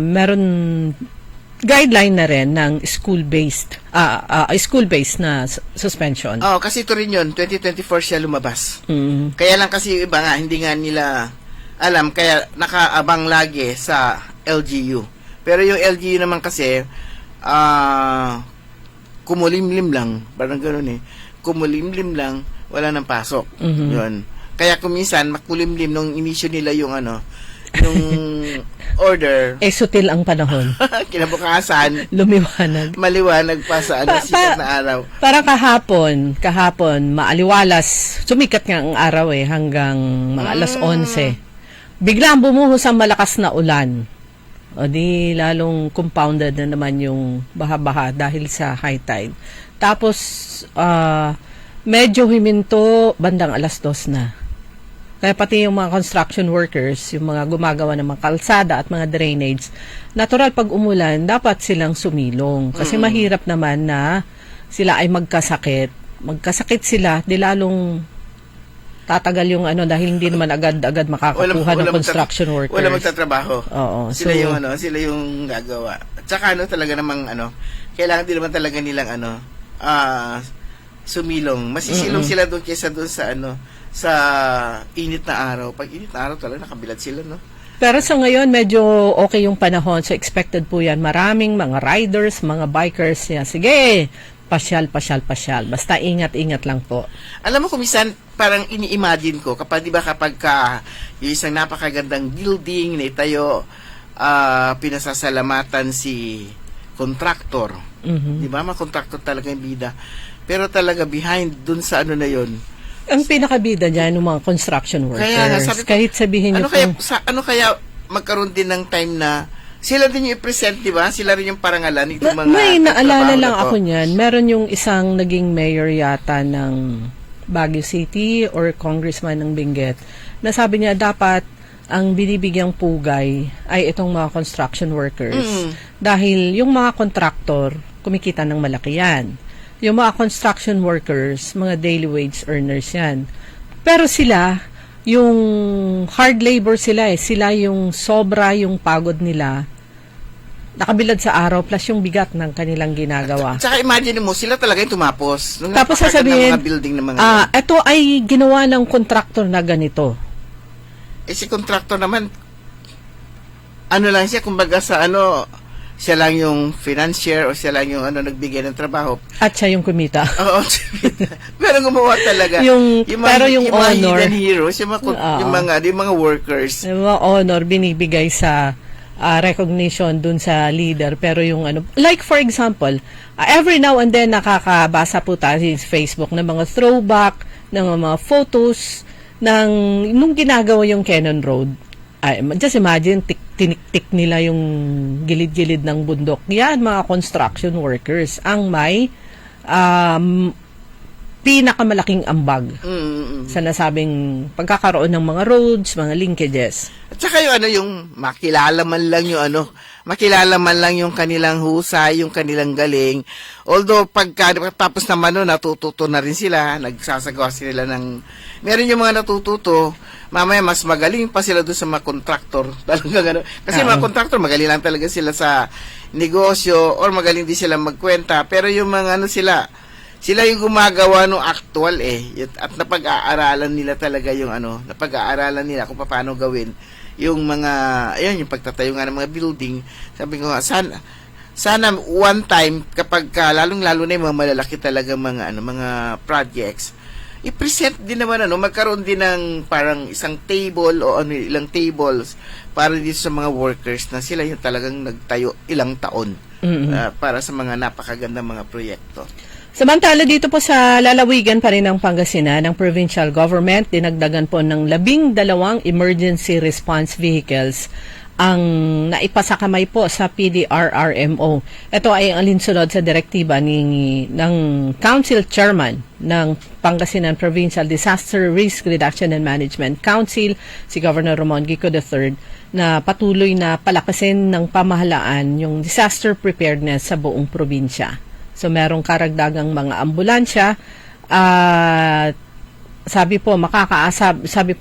meron guideline na rin ng school-based na suspension. Kasi ito rin yun, 2024 siya lumabas. Kaya lang kasi yung iba nga, hindi nga nila alam, kaya nakaabang lagi sa LGU. Pero yung LGU naman kasi, kumulimlim lang, parang gano'n eh. Kumulimlim lang, wala nang pasok. Yun. Kaya kuminsan, makulimlim nung inisyo nila yung yung order. Sutil ang panahon. Kinabukasan, Lumiwanag. maliwanag pa sa sikat na araw. Parang kahapon, maaliwalas. Sumikat nga ang araw hanggang mga alas 11. Biglang bumuhos ang malakas na ulan. O di lalong compounded na naman yung baha-baha dahil sa high tide. Tapos, medyo huminto bandang alas 2 na. Kaya pati yung mga construction workers, yung mga gumagawa ng mga kalsada at mga drainage, natural pag umulan, dapat silang sumilong. Kasi mahirap naman na sila ay magkasakit. Magkasakit sila, di lalong tatagal yung dahil hindi naman agad-agad makakakuha ng construction workers. Wala magtatrabaho. Oo. Sila yung gagawa. At saka talaga namang kailangan din naman talaga nilang sumilong. Masisilong sila doon kaysa doon sa init na araw. Pag init na araw talaga nakabilad sila, no? Pero sa ngayon, medyo okay yung panahon. So, expected po yan. Maraming mga riders, mga bikers. Yan. Sige, pasyal. Basta ingat-ingat lang po. Alam mo, kumisan, parang ini-imagine ko, kapag yung isang napakagandang building na itayo, pinasasalamatan si contractor. Di ba? Mga contractor talaga yung bida. Pero talaga behind dun sa na yun. Ang pinakabida dyan, yung mga construction workers. Kaya nga, kahit sabihin nyo kaya magkaroon din ng time na sila din yung i-present, di ba? Sila rin yung parangalan. May naalala lang ako niyan. Meron yung isang naging mayor yata ng Baguio City or congressman ng Benguet na sabi niya dapat ang binibigyang pugay ay itong mga construction workers. Dahil yung mga kontraktor, kumikita ng malaki yan. Yung mga construction workers, mga daily wage earners yan. Pero sila, yung hard labor sila sila yung sobra yung pagod nila nakabilad sa araw plus yung bigat ng kanilang ginagawa. Tsaka imagine mo, sila talaga yung tumapos. Tapos sasabihin, mga building na mga ito ay ginawa ng kontraktor na ganito. Si kontraktor naman, lang siya, kumbaga sa siya lang yung financier o siya lang yung nagbigay ng trabaho. At siya yung kumita. Oo. Pero gumawa talaga. Pero yung mga honor, hidden heroes, yung mga workers. yung mga honor binibigay sa recognition dun sa leader. Pero yung like for example, every now and then nakakabasa po tayo sa Facebook ng mga throwback, ng mga photos nung ginagawa yung Cannon Road. Just imagine, tinik-tik nila yung gilid-gilid ng bundok. Yan, mga construction workers ang may pinakamalaking ambag sa nasabing pagkakaroon ng mga roads, mga linkages. At saka yung makilala man lang yung kanilang husay, yung kanilang galing. Although pagkatapos naman natututo na rin sila, nagsasagawa sila meron yung mga natututo, mamaya mas magaling pa sila doon sa mga kontraktor. Talaga kasi mga kontraktor, magaling lang talaga sila sa negosyo or magaling din sila magkwenta. Pero yung mga sila yung gumagawa ng actual at napag-aaralan nila talaga yung napag-aaralan nila kung paano gawin yung mga, yung pagtatayo nga ng mga building. Sabi ko, sana one time, kapag lalong-lalo na yung mga malalaki talaga mga projects, i-present din naman magkaroon din ng parang isang table o ilang tables para dito sa mga workers na sila yung talagang nagtayo ilang taon para sa mga napakagandang mga proyekto. Samantala dito po sa lalawigan pa rin ng Pangasinan, ng provincial government, dinagdagan po ng 12 emergency response vehicles ang naipasakamay po sa PDRRMO. Ito ay ang alinsunod sa direktiba ng Council Chairman ng Pangasinan Provincial Disaster Risk Reduction and Management Council, si Governor Ramon Gico III, na patuloy na palakasin ng pamahalaan yung disaster preparedness sa buong probinsya. So, merong karagdagang mga ambulansya. Sabi po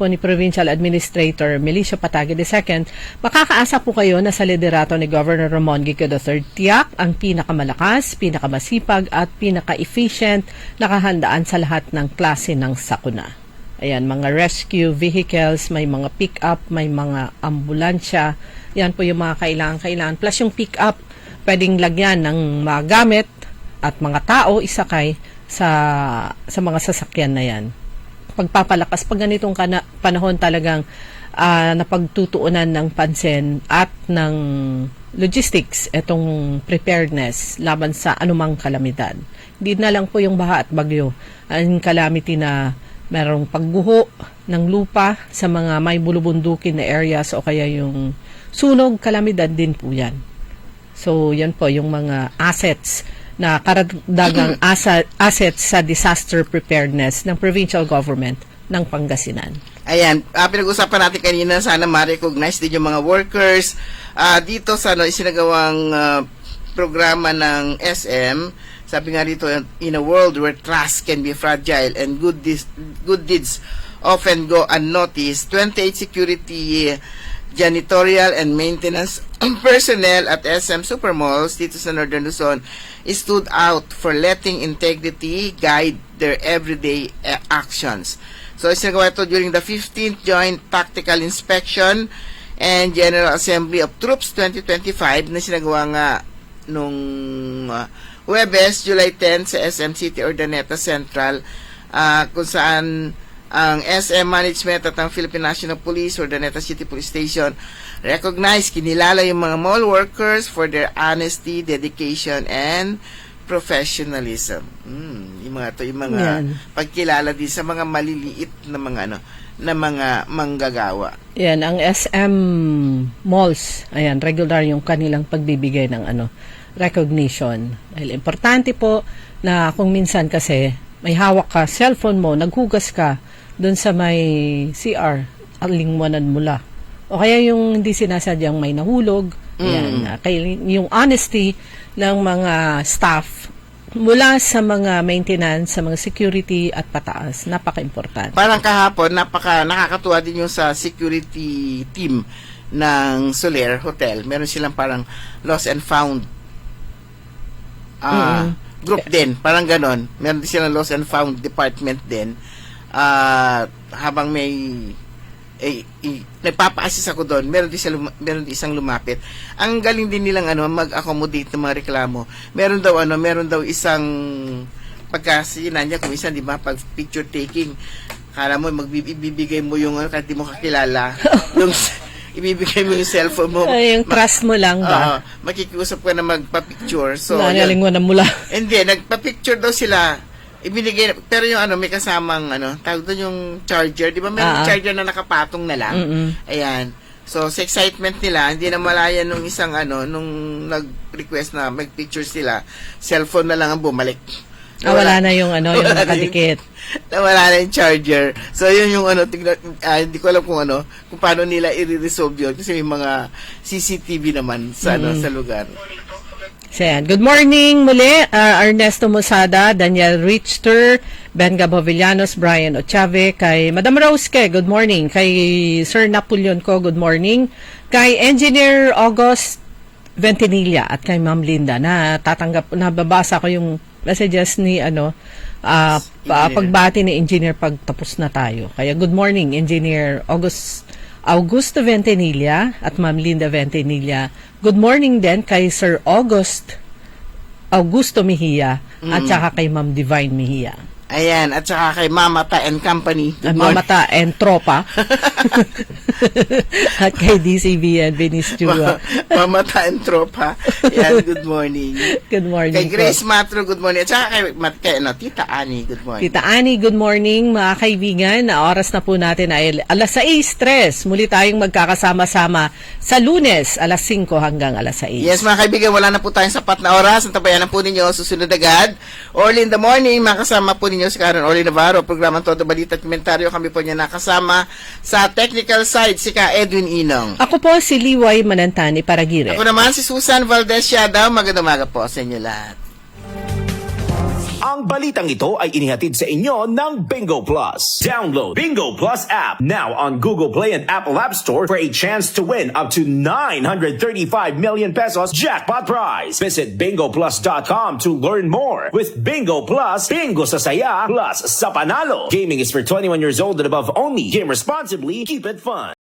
ni Provincial Administrator Melicio Patagi II, makakaasa po kayo na sa liderato ni Governor Ramon Gico III, tiyak ang pinakamalakas, pinakamasipag at pinaka-efficient nakahandaan sa lahat ng klase ng sakuna. Ayan, mga rescue vehicles, may mga pick-up, may mga ambulansya. Yan po yung mga kailangan. Plus yung pick-up, pwedeng lagyan ng mga gamit at mga tao isakay sa mga sasakyan na yan. Pagpapalakas, pag ganitong panahon talagang napagtutuunan ng pansin at ng logistics, itong preparedness laban sa anumang kalamidad. Hindi na lang po yung baha at bagyo. Ang calamity na merong pagguho ng lupa sa mga may bulubundukin na areas o kaya yung sunog, kalamidad din po yan. So, yan po yung mga assets na karagdagang assets sa disaster preparedness ng provincial government ng Pangasinan. Ayan, pinag-usapan natin kanina, sana ma-recognize din yung mga workers dito sa isinagawang programa ng SM. Sabi nga dito, in a world where trust can be fragile and good deeds often go unnoticed, 28 security, janitorial and maintenance personnel at SM Supermalls dito sa Northern Luzon stood out for letting integrity guide their everyday actions. So, isinagawa ito during the 15th Joint Tactical Inspection and General Assembly of Troops 2025 na sinagawa nga nung Huwebes, July 10 sa SM City Urdaneta Central, kung saan ang SM Management at ang Philippine National Police Urdaneta City Police Station kinilala yung mga mall workers for their honesty, dedication, and professionalism. Yung mga pagkilala din sa mga maliliit na mga manggagawa. Yan, ang SM malls, ayan, regular yung kanilang pagbibigay ng recognition. Dahil importante po na kung minsan kasi may hawak ka, cellphone mo, naghugas ka doon sa may CR, alingwanan mula. O kaya yung hindi sinasadyang may nahulog. Ayan, yung honesty ng mga staff mula sa mga maintenance, sa mga security at pataas, napaka-importante. Parang kahapon, nakakatuwa din yung sa security team ng Soler Hotel. Meron silang parang lost and found group din, parang ganon. Meron din silang lost and found department din. Habang may nagpapa-assist ako doon. Meron din isang lumapit. Ang galing din nilang mag-accommodate ng mga reklamo. Meron daw isang pagkasinan niya kung isa, di ba, pag picture taking, kala mo ibibigay mo yung kahit di mo kakilala. Ibibigay mo yung cellphone mo. Ay, yung trust mo lang ba? Makikiusap ka na magpa-picture. So, Nanalingunan mo lang. hindi, nagpa-picture daw sila. Ibinigay, pero yung may kasamang, tawag doon yung charger. Di ba may charger na nakapatong na lang? Ayan. So, sa excitement nila, hindi na malaya nung isang, nung nag-request na mag-picture sila, cellphone na lang ang bumalik. Wala na yung yung nakadikit. Wala na yung charger. So, yun yung tignan, hindi ko alam kung kung paano nila i-resolve yun. Kasi may mga CCTV naman sa, sa lugar. So, yan. Good morning muli, Ernesto Mosada, Daniel Richter, Ben Gabovillanos, Brian Ochave, kay Madam Rosque, good morning, kay Sir Napoleon ko, good morning, kay Engineer August Ventinilla at kay Ma'am Linda, nababasa ko yung messages ni pagbati ni Engineer pagtapos na tayo. Kaya good morning, Engineer Augusto Ventinilla at Ma'am Linda Ventinilla. Good morning din kay Sir Augusto Mejia at saka kay Ma'am Divine Mejia. Ayan, at saka kay Mamata and Company. Mamata and Tropa. At kay DCB and Benistua. Mamata and Tropa. Ayan, good morning. Good morning. Kay Grace Matro, good morning. At saka kay Tita Ani, good morning. Tita Ani, good morning mga kaibigan. Na oras na po natin ay alas 6:03. Muli tayong magkakasama-sama sa Lunes, alas 5 hanggang alas 6. Yes, mga kaibigan, wala na po tayong sapat na oras. Ang tabayan na po ninyo, susunod agad. Early in the morning, makasama po ninyo si Karen Orly Navarro, programang Todo Balita at Komentaryo. Kami po niya nakasama sa technical side, si Ka Edwin Inong. Ako po si Liway Manantani Paragire. Ako naman si Susan Valdez Siadaw. Magandang umaga po sa inyo lahat. Ang balitang ito ay inihatid sa inyo ng Bingo Plus. Download Bingo Plus app now on Google Play and Apple App Store for a chance to win up to 935 million pesos jackpot prize. Visit bingoplus.com to learn more. With Bingo Plus, bingo sa saya plus sa panalo. Gaming is for 21 years old and above only. Game responsibly. Keep it fun.